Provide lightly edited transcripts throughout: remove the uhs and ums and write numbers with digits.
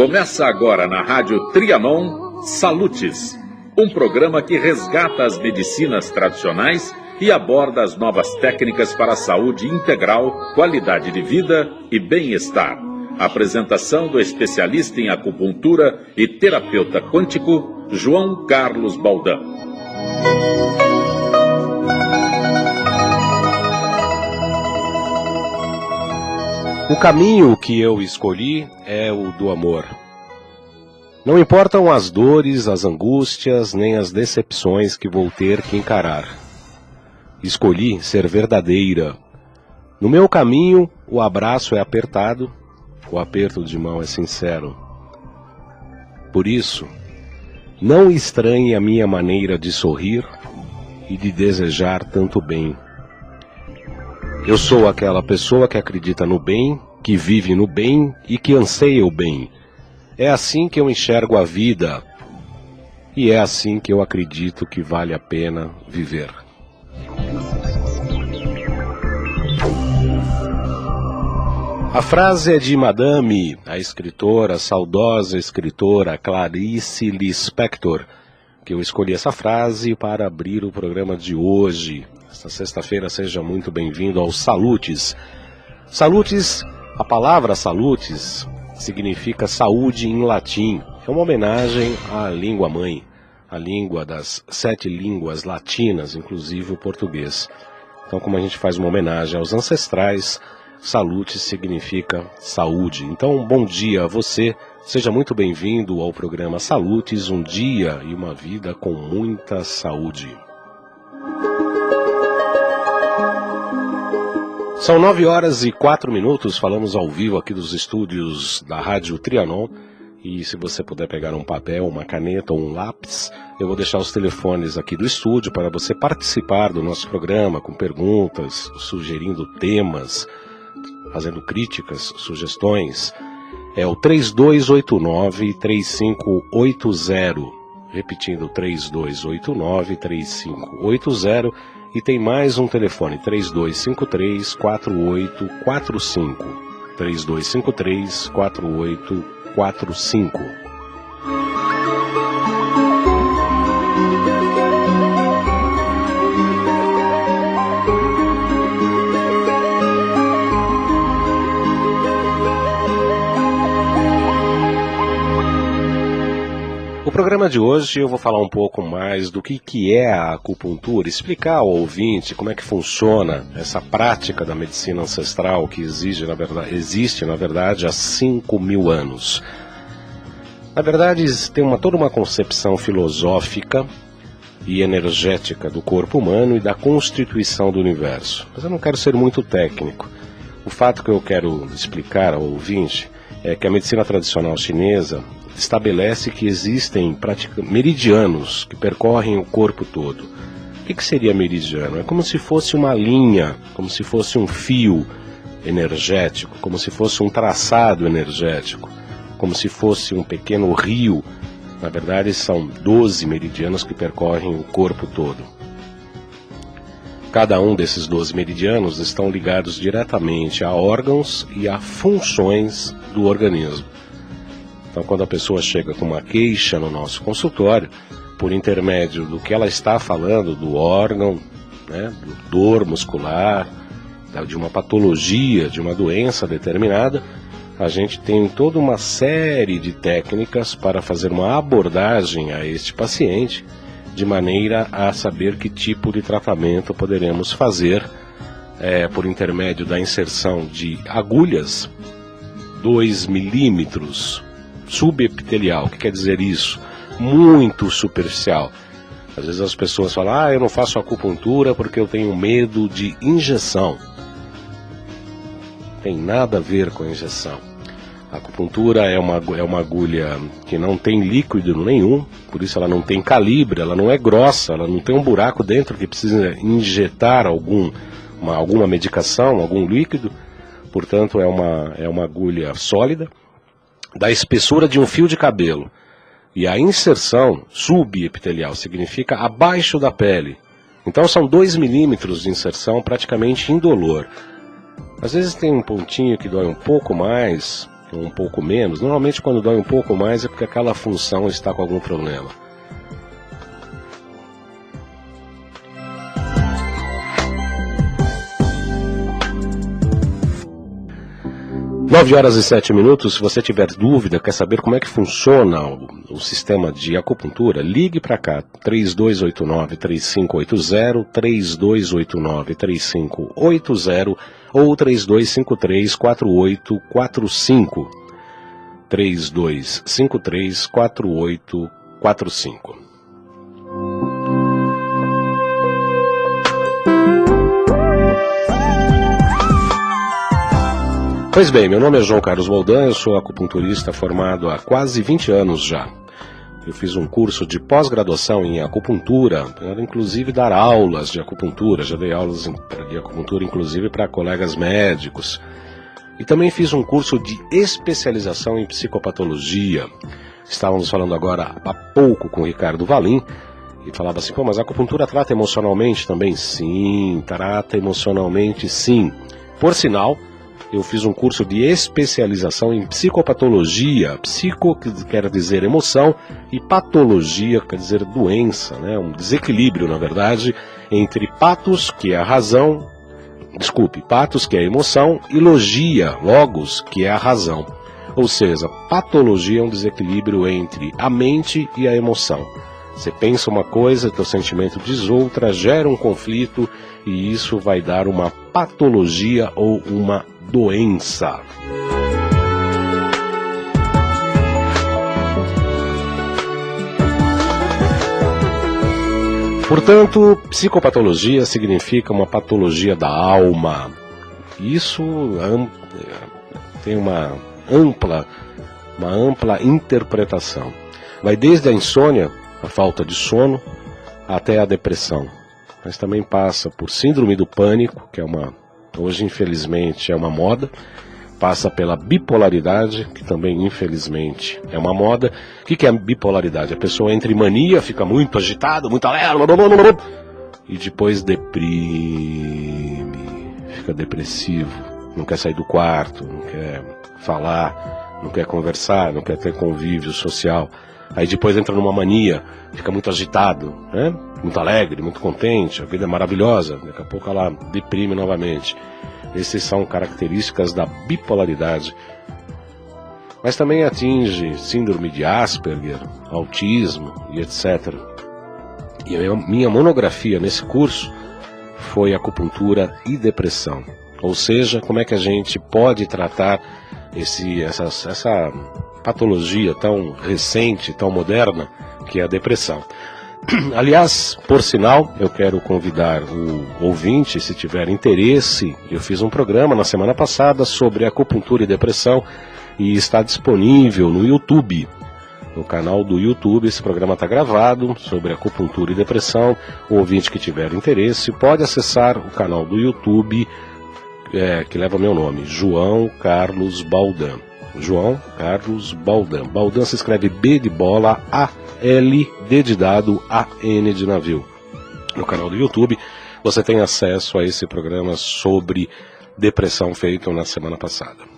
Começa agora na Rádio Trianon, Salutes, um programa que resgata as medicinas tradicionais e aborda as novas técnicas para a saúde integral, qualidade de vida e bem-estar. Apresentação do especialista em acupuntura e terapeuta quântico, João Carlos Baldão. O caminho que eu escolhi é o do amor. Não importam as dores, as angústias, nem as decepções que vou ter que encarar. Escolhi ser verdadeira. No meu caminho, o abraço é apertado, o aperto de mão é sincero. Por isso, não estranhe a minha maneira de sorrir e de desejar tanto bem. Eu sou aquela pessoa que acredita no bem, que vive no bem e que anseia o bem. É assim que eu enxergo a vida e é assim que eu acredito que vale a pena viver. A frase é de Madame, a escritora, a saudosa escritora Clarice Lispector, que eu escolhi essa frase para abrir o programa de hoje. Esta sexta-feira, seja muito bem-vindo ao Salutes. Salutes, a palavra Salutes significa saúde em latim. É uma homenagem à língua mãe, a língua das 7 línguas latinas, inclusive o português. Então, como a gente faz uma homenagem aos ancestrais, Salutes significa saúde. Então, bom dia a você, seja muito bem-vindo ao programa Salutes, um dia e uma vida com muita saúde. São 9h04, falamos ao vivo aqui dos estúdios da Rádio Trianon. E se você puder pegar um papel, uma caneta ou um lápis, eu vou deixar os telefones aqui do estúdio para você participar do nosso programa com perguntas, sugerindo temas, fazendo críticas, sugestões. É o 3289-3580, repetindo 3289-3580. E tem mais um telefone, 3253-4845. 3253-4845. No programa de hoje eu vou falar um pouco mais do que é a acupuntura, explicar ao ouvinte como é que funciona essa prática da medicina ancestral que existe na verdade há 5.000 anos. Na verdade tem toda uma concepção filosófica e energética do corpo humano e da constituição do universo. Mas eu não quero ser muito técnico. O fato que eu quero explicar ao ouvinte é que a medicina tradicional chinesa estabelece que existem meridianos que percorrem o corpo todo. O que seria meridiano? É como se fosse uma linha, como se fosse um fio energético, como se fosse um traçado energético, como se fosse um pequeno rio. Na verdade, são 12 meridianos que percorrem o corpo todo. Cada um desses 12 meridianos estão ligados diretamente a órgãos e a funções do organismo. Então, quando a pessoa chega com uma queixa no nosso consultório, por intermédio do que ela está falando, do órgão, do dor muscular, de uma patologia, de uma doença determinada, a gente tem toda uma série de técnicas para fazer uma abordagem a este paciente, de maneira a saber que tipo de tratamento poderemos fazer por intermédio da inserção de agulhas 2 milímetros subepitelial. O que quer dizer isso? Muito superficial. Às vezes as pessoas falam, eu não faço acupuntura porque eu tenho medo de injeção. Não tem nada a ver com a injeção. A acupuntura é uma agulha que não tem líquido nenhum, por isso ela não tem calibre, ela não é grossa, ela não tem um buraco dentro que precisa injetar alguma medicação, algum líquido. Portanto, é uma agulha sólida, da espessura de um fio de cabelo. E a inserção subepitelial significa abaixo da pele. Então são 2 milímetros de inserção praticamente indolor. Às vezes tem um pontinho que dói um pouco mais, ou um pouco menos, normalmente quando dói um pouco mais é porque aquela função está com algum problema. Nove horas e 7 minutos. Se você tiver dúvida, quer saber como é que funciona o sistema de acupuntura, ligue para cá, 3289-3580, 3289-3580 ou 3253-4845, 3253-4845. Pois bem, meu nome é João Carlos Baldan, eu sou acupunturista formado há quase 20 anos já. Eu fiz um curso de pós-graduação em acupuntura, para inclusive dar aulas de acupuntura, já dei aulas de acupuntura inclusive para colegas médicos. E também fiz um curso de especialização em psicopatologia. Estávamos falando agora há pouco com o Ricardo Valim, e falava assim, pô, mas a acupuntura trata emocionalmente também? Sim, trata emocionalmente sim. Por sinal, eu fiz um curso de especialização em psicopatologia. Psico quer dizer emoção e patologia quer dizer doença, né? Um desequilíbrio, na verdade, entre patos, que é a razão, patos, que é a emoção, e logia, logos, que é a razão. Ou seja, patologia é um desequilíbrio entre a mente e a emoção. Você pensa uma coisa, teu sentimento diz outra, gera um conflito, e isso vai dar uma patologia ou uma doença. Portanto, psicopatologia significa uma patologia da alma. Isso tem uma ampla interpretação. Vai desde a insônia, a falta de sono, até a depressão. Mas também passa por síndrome do pânico, que hoje infelizmente é uma moda, passa pela bipolaridade, que também infelizmente é uma moda. O que é a bipolaridade? A pessoa entra em mania, fica muito agitada, muito alegre, e depois deprime, fica depressivo, não quer sair do quarto, não quer falar, não quer conversar, não quer ter convívio social. Aí depois entra numa mania, fica muito agitado, né? Muito alegre, muito contente, a vida é maravilhosa, daqui a pouco ela deprime novamente. Essas são características da bipolaridade. Mas também atinge síndrome de Asperger, autismo e etc. E a minha monografia nesse curso foi acupuntura e depressão. Ou seja, como é que a gente pode tratar essa patologia tão recente, tão moderna, que é a depressão. Aliás, por sinal, eu quero convidar o ouvinte, se tiver interesse, eu fiz um programa na semana passada sobre acupuntura e depressão e está disponível no YouTube, no canal do YouTube. Esse programa está gravado sobre acupuntura e depressão. O ouvinte que tiver interesse pode acessar o canal do YouTube que leva meu nome, João Carlos Baldan. João Carlos Baldan. Baldan se escreve B de bola, A-L, D de dado, A-N de navio. No canal do YouTube você tem acesso a esse programa sobre depressão feito na semana passada.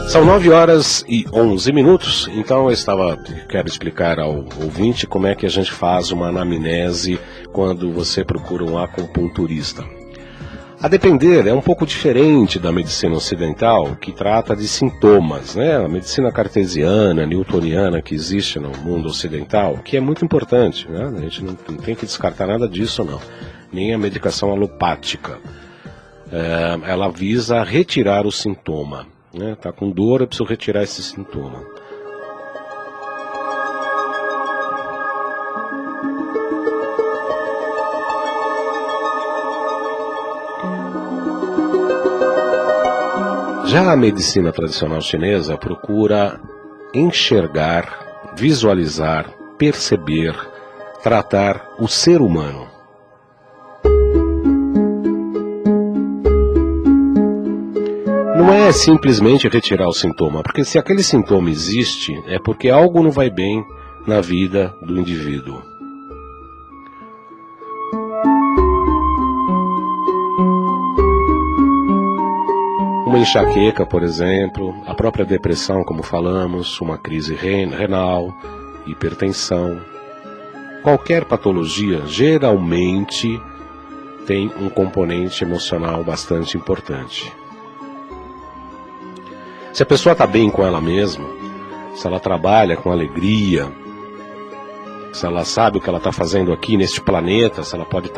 São 9 horas e 11 minutos, então quero explicar ao ouvinte como é que a gente faz uma anamnese quando você procura um acupunturista. A depender, é um pouco diferente da medicina ocidental, que trata de sintomas, né? A medicina cartesiana, newtoniana que existe no mundo ocidental, que é muito importante, né? A gente não tem que descartar nada disso, não. Nem a medicação alopática. Ela visa retirar o sintoma. Tá com dor, eu preciso retirar esse sintoma. Já a medicina tradicional chinesa procura enxergar, visualizar, perceber, tratar o ser humano. Não é simplesmente retirar o sintoma, porque se aquele sintoma existe, é porque algo não vai bem na vida do indivíduo. Uma enxaqueca, por exemplo, a própria depressão, como falamos, uma crise renal, hipertensão. Qualquer patologia geralmente tem um componente emocional bastante importante. Se a pessoa está bem com ela mesma, se ela trabalha com alegria, se ela sabe o que ela está fazendo aqui neste planeta, se ela pode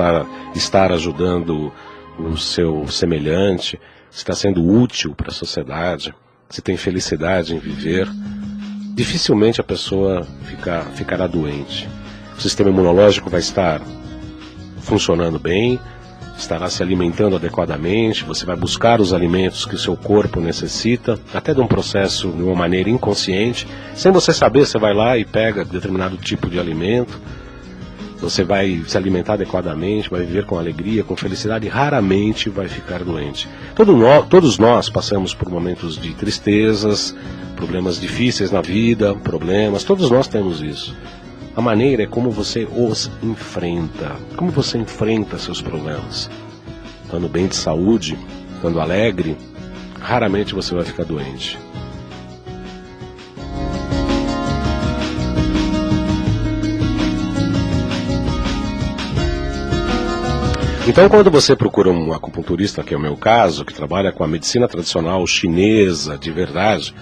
estar ajudando o seu semelhante, se está sendo útil para a sociedade, se tem felicidade em viver, dificilmente a pessoa ficará doente. O sistema imunológico vai estar funcionando bem, estará se alimentando adequadamente, você vai buscar os alimentos que o seu corpo necessita, até de um processo de uma maneira inconsciente, sem você saber, você vai lá e pega determinado tipo de alimento, você vai se alimentar adequadamente, vai viver com alegria, com felicidade, e raramente vai ficar doente. Todos nós passamos por momentos de tristezas, problemas difíceis na vida, todos nós temos isso. A maneira é como você os enfrenta, como você enfrenta seus problemas. Estando bem de saúde, estando alegre, raramente você vai ficar doente. Então, quando você procura um acupunturista, que é o meu caso, que trabalha com a medicina tradicional chinesa de verdade,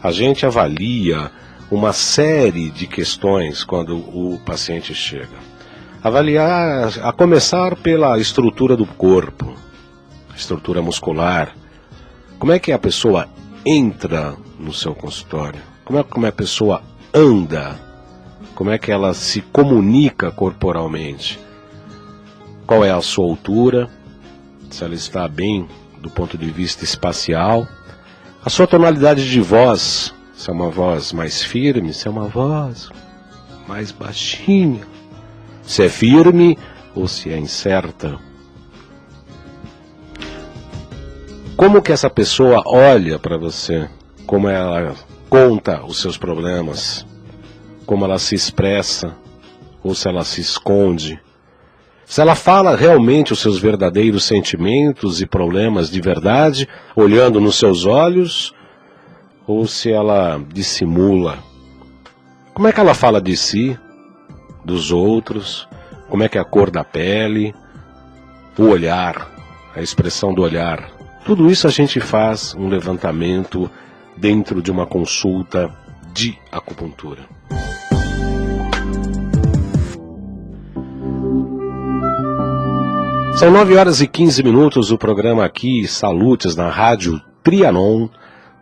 a gente avalia uma série de questões quando o paciente chega. Avaliar, a começar pela estrutura do corpo, estrutura muscular. Como é que a pessoa entra no seu consultório? Como a pessoa anda? Como é que ela se comunica corporalmente? Qual é a sua altura? Se ela está bem do ponto de vista espacial? A sua tonalidade de voz? Se é uma voz mais firme, se é uma voz mais baixinha, se é firme ou se é incerta. Como que essa pessoa olha para você? Como ela conta os seus problemas? Como ela se expressa? Ou se ela se esconde? Se ela fala realmente os seus verdadeiros sentimentos e problemas de verdade, olhando nos seus olhos, ou se ela dissimula. Como é que ela fala de si, dos outros, como é que é a cor da pele, o olhar, a expressão do olhar. Tudo isso a gente faz um levantamento dentro de uma consulta de acupuntura. São 9h15, o programa aqui, Salutes, na Rádio Trianon,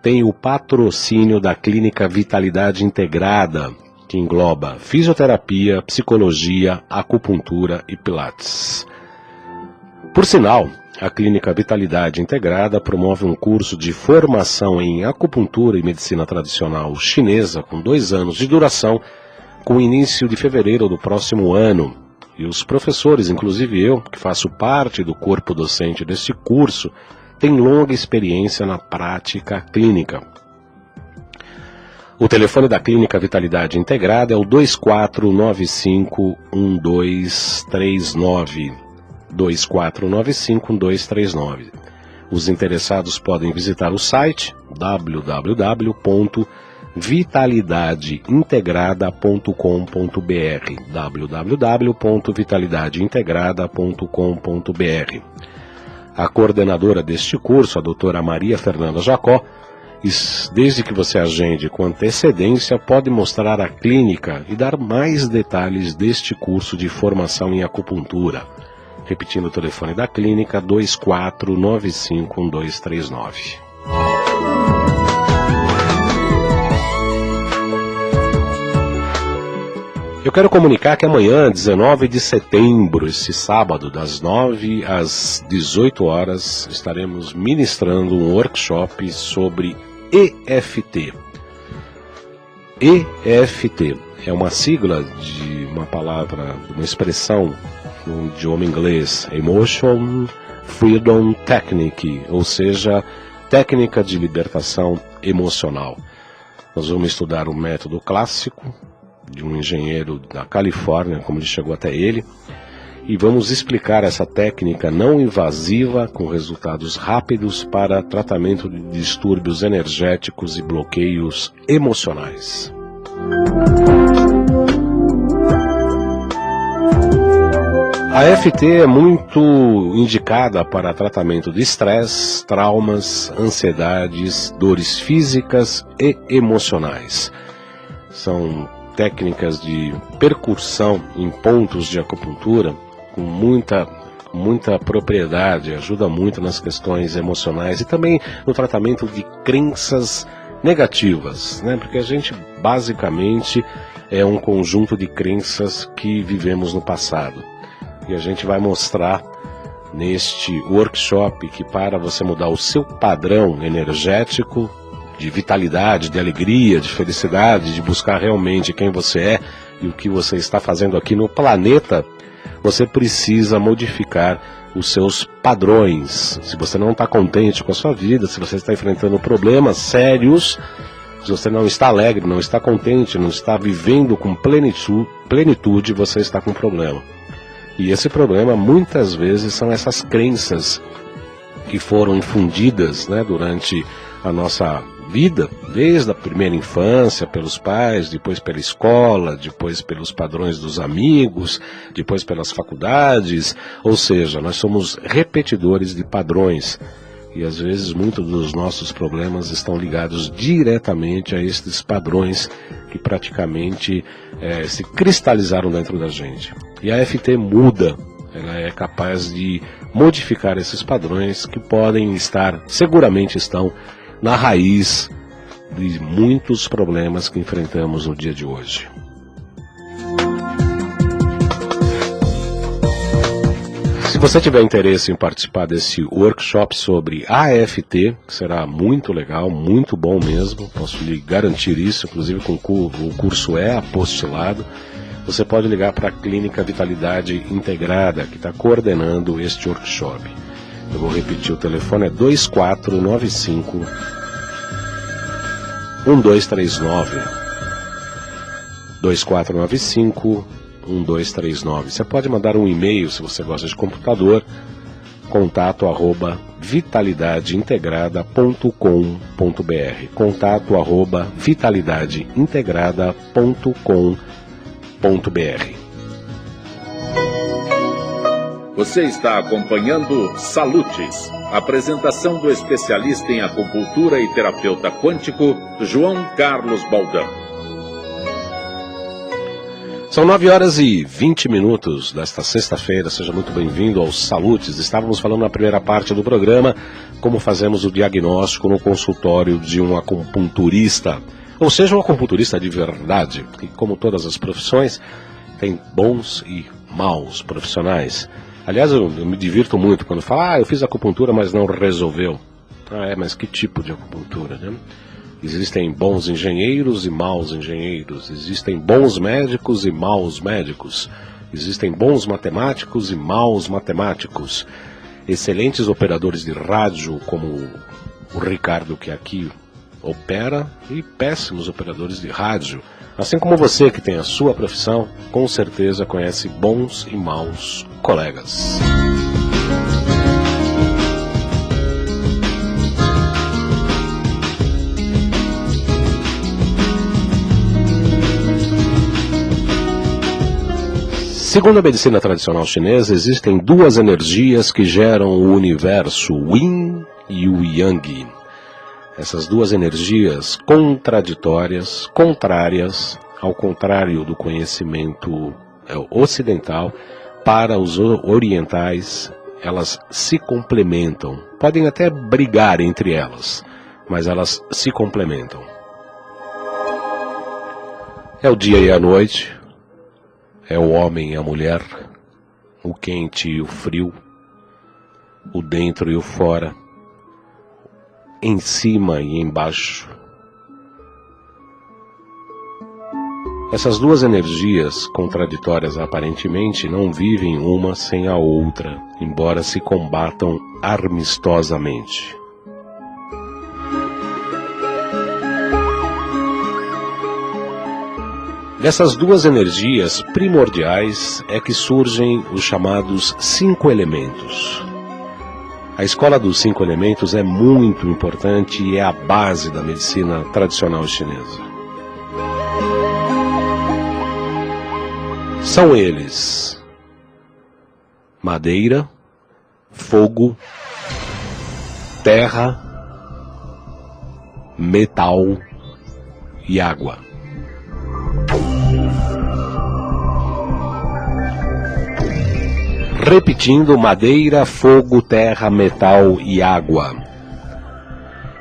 tem o patrocínio da Clínica Vitalidade Integrada, que engloba fisioterapia, psicologia, acupuntura e pilates. Por sinal, a Clínica Vitalidade Integrada promove um curso de formação em acupuntura e medicina tradicional chinesa, com 2 anos de duração, com início de fevereiro do próximo ano. E os professores, inclusive eu, que faço parte do corpo docente deste curso, tem longa experiência na prática clínica. O telefone da Clínica Vitalidade Integrada é o 2495-1239. 2495-1239. Os interessados podem visitar o site www.vitalidadeintegrada.com.br www.vitalidadeintegrada.com.br. A coordenadora deste curso, a doutora Maria Fernanda Jacó, desde que você agende com antecedência, pode mostrar a clínica e dar mais detalhes deste curso de formação em acupuntura. Repetindo o telefone da clínica, 2495-1239. Eu quero comunicar que amanhã, 19 de setembro, esse sábado, das 9 às 18 horas, estaremos ministrando um workshop sobre EFT. EFT é uma sigla de uma palavra, uma expressão no idioma inglês, Emotion Freedom Technique, ou seja, técnica de libertação emocional. Nós vamos estudar um método clássico de um engenheiro da Califórnia, como ele chegou até ele, e vamos explicar essa técnica não invasiva com resultados rápidos para tratamento de distúrbios energéticos e bloqueios emocionais. A EFT é muito indicada para tratamento de estresse, traumas, ansiedades, dores físicas e emocionais. São técnicas de percussão em pontos de acupuntura com muita propriedade, ajuda muito nas questões emocionais e também no tratamento de crenças negativas, né? Porque a gente basicamente é um conjunto de crenças que vivemos no passado. E a gente vai mostrar neste workshop que para você mudar o seu padrão energético, de vitalidade, de alegria, de felicidade, de buscar realmente quem você é e o que você está fazendo aqui no planeta, você precisa modificar os seus padrões. Se você não está contente com a sua vida, se você está enfrentando problemas sérios, se você não está alegre, não está contente, não está vivendo com plenitude, você está com problema. E esse problema muitas vezes são essas crenças que foram infundidas, né, durante a nossa vida, desde a primeira infância, pelos pais, depois pela escola, depois pelos padrões dos amigos, depois pelas faculdades, ou seja, nós somos repetidores de padrões. E às vezes muitos dos nossos problemas estão ligados diretamente a estes padrões que praticamente se cristalizaram dentro da gente. E a EFT muda, ela é capaz de modificar esses padrões que podem estar, seguramente estão, na raiz de muitos problemas que enfrentamos no dia de hoje. Se você tiver interesse em participar desse workshop sobre AFT, que será muito legal, muito bom mesmo, posso lhe garantir isso, inclusive com o curso é apostilado, você pode ligar para a Clínica Vitalidade Integrada, que está coordenando este workshop. Eu vou repetir, o telefone é 2495 1239 2495 1239. Você pode mandar um e-mail se você gosta de computador, contato@vitalidadeintegrada.com.br, contato@vitalidadeintegrada.com.br. Você está acompanhando Salutes, apresentação do especialista em acupuntura e terapeuta quântico, João Carlos Baldão. São 9h20 desta sexta-feira, seja muito bem-vindo aos Salutes. Estávamos falando na primeira parte do programa como fazemos o diagnóstico no consultório de um acupunturista, ou seja, um acupunturista de verdade, que como todas as profissões, tem bons e maus profissionais. Aliás, eu me divirto muito quando falo, eu fiz acupuntura, mas não resolveu. Mas que tipo de acupuntura, né? Existem bons engenheiros e maus engenheiros. Existem bons médicos e maus médicos. Existem bons matemáticos e maus matemáticos. Excelentes operadores de rádio, como o Ricardo, que aqui opera, e péssimos operadores de rádio. Assim como você, que tem a sua profissão, com certeza conhece bons e maus colegas. Segundo a medicina tradicional chinesa, existem duas energias que geram o universo, o Yin e o Yang. Essas duas energias contraditórias, contrárias, ao contrário do conhecimento ocidental, para os orientais, elas se complementam. Podem até brigar entre elas, mas elas se complementam. É o dia e a noite, é o homem e a mulher, o quente e o frio, o dentro e o fora, em cima e embaixo. Essas duas energias contraditórias aparentemente não vivem uma sem a outra, embora se combatam amistosamente. Dessas duas energias primordiais é que surgem os chamados 5 elementos. A escola dos 5 elementos é muito importante e é a base da medicina tradicional chinesa. São eles: madeira, fogo, terra, metal e água. Repetindo: madeira, fogo, terra, metal e água.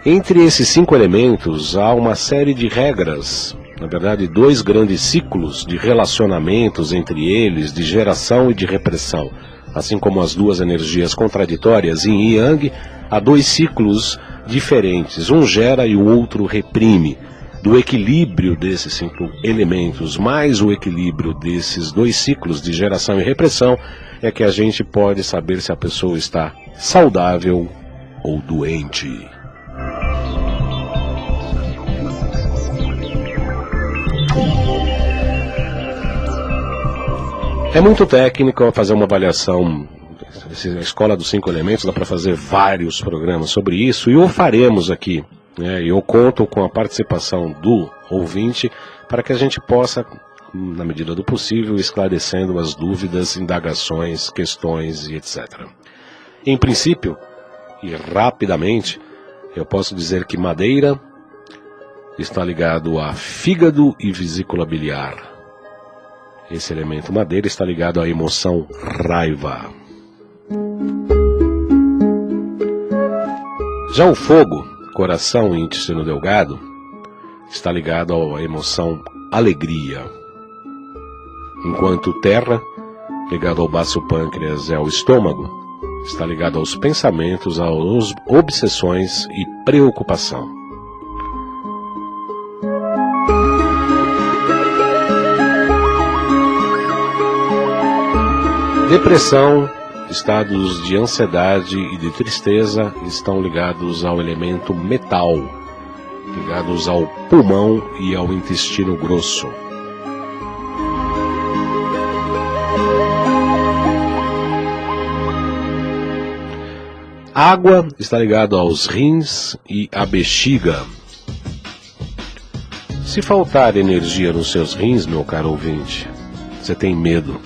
Entre esses 5 elementos há uma série de regras, na verdade 2 grandes ciclos de relacionamentos entre eles, de geração e de repressão. Assim como as duas energias contraditórias, Yin e Yang, há 2 ciclos diferentes, um gera e o outro reprime. Do equilíbrio desses 5 elementos, mais o equilíbrio desses 2 ciclos de geração e repressão, é que a gente pode saber se a pessoa está saudável ou doente. É muito técnico fazer uma avaliação. A escola dos 5 elementos, dá para fazer vários programas sobre isso, e o faremos aqui. Eu conto com a participação do ouvinte para que a gente possa, na medida do possível, esclarecendo as dúvidas, indagações, questões e etc. Em princípio, e rapidamente, eu posso dizer que madeira está ligado a fígado e vesícula biliar. Esse elemento madeira está ligado à emoção raiva. Já o fogo, coração e intestino delgado, está ligado à emoção alegria. Enquanto terra, ligado ao baço pâncreas e ao estômago, está ligado aos pensamentos, às obsessões e preocupação. Depressão, estados de ansiedade e de tristeza estão ligados ao elemento metal, ligados ao pulmão e ao intestino grosso. Água está ligado aos rins e à bexiga. Se faltar energia nos seus rins, meu caro ouvinte, você tem medo.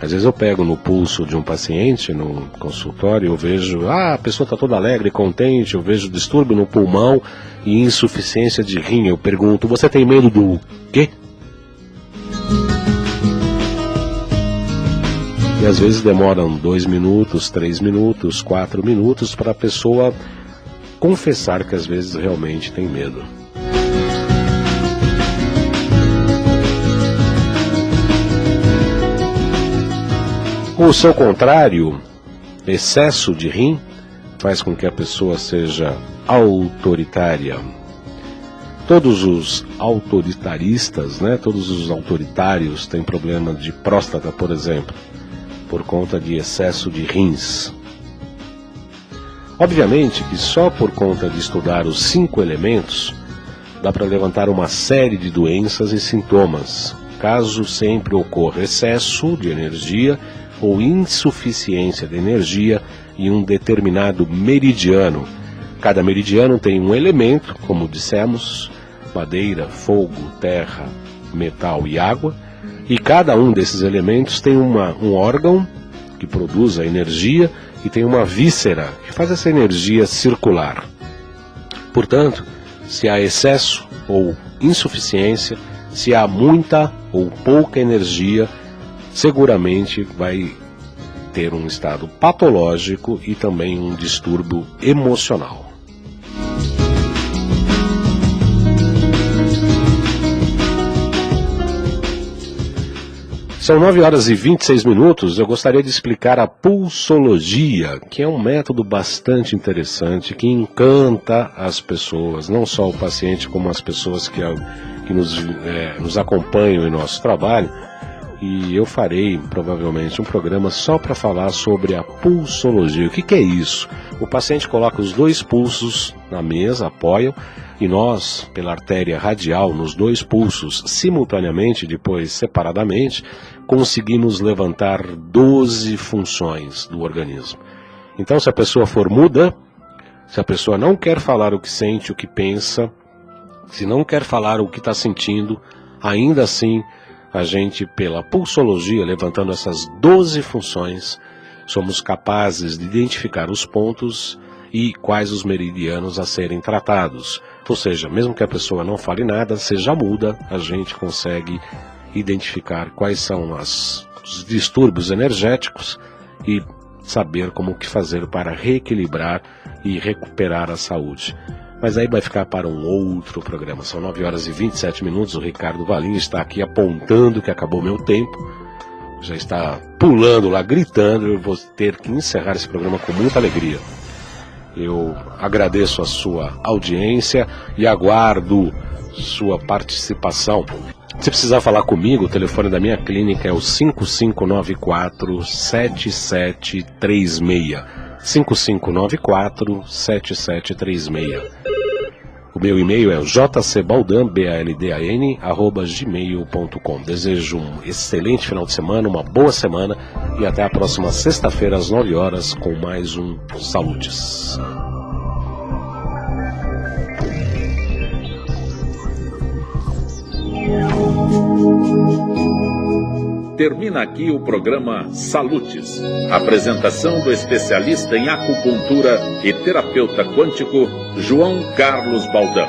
Às vezes eu pego no pulso de um paciente, num consultório, eu vejo, a pessoa está toda alegre, contente, eu vejo distúrbio no pulmão e insuficiência de rim. Eu pergunto, você tem medo do quê? E às vezes demoram 2 minutos, 3 minutos, 4 minutos para a pessoa confessar que às vezes realmente tem medo. O seu contrário, excesso de rim, faz com que a pessoa seja autoritária. Todos os autoritaristas, todos os autoritários têm problema de próstata, por exemplo, por conta de excesso de rins. Obviamente que só por conta de estudar os 5 elementos, dá para levantar uma série de doenças e sintomas, caso sempre ocorra excesso de energia ou insuficiência de energia em um determinado meridiano. Cada meridiano tem um elemento, como dissemos, madeira, fogo, terra, metal e água, e cada um desses elementos tem um órgão que produz a energia e tem uma víscera que faz essa energia circular. Portanto, se há excesso ou insuficiência, se há muita ou pouca energia, seguramente vai ter um estado patológico e também um distúrbio emocional. São 9h26. Eu gostaria de explicar a pulsologia, que é um método bastante interessante, que encanta as pessoas, não só o paciente, como as pessoas que nos acompanham em nosso trabalho. E eu farei, provavelmente, um programa só para falar sobre a pulsologia. O que é isso? O paciente coloca os 2 pulsos na mesa, apoiam, E nós, pela artéria radial, nos 2 pulsos, simultaneamente, depois separadamente, conseguimos levantar 12 funções do organismo. Então, se a pessoa for muda, se a pessoa não quer falar o que sente, o que pensa, se não quer falar o que está sentindo, ainda assim, a gente, pela pulsologia, levantando essas 12 funções, somos capazes de identificar os pontos e quais os meridianos a serem tratados. Ou seja, mesmo que a pessoa não fale nada, seja muda, a gente consegue identificar quais são os distúrbios energéticos e saber como o que fazer para reequilibrar e recuperar a saúde. Mas aí vai ficar para um outro programa. São 9h27, o Ricardo Valim está aqui apontando que acabou meu tempo. Já está pulando lá, gritando. Eu vou ter que encerrar esse programa com muita alegria. Eu agradeço a sua audiência e aguardo sua participação. Se precisar falar comigo, o telefone da minha clínica é o 5594-7736. 5594-7736. O meu e-mail é jcbaldan@gmail.com. Desejo um excelente final de semana, uma boa semana e até a próxima sexta-feira às 9 horas com mais um Saúdes. Termina aqui o programa Salutis. Apresentação do especialista em acupuntura e terapeuta quântico João Carlos Baldan.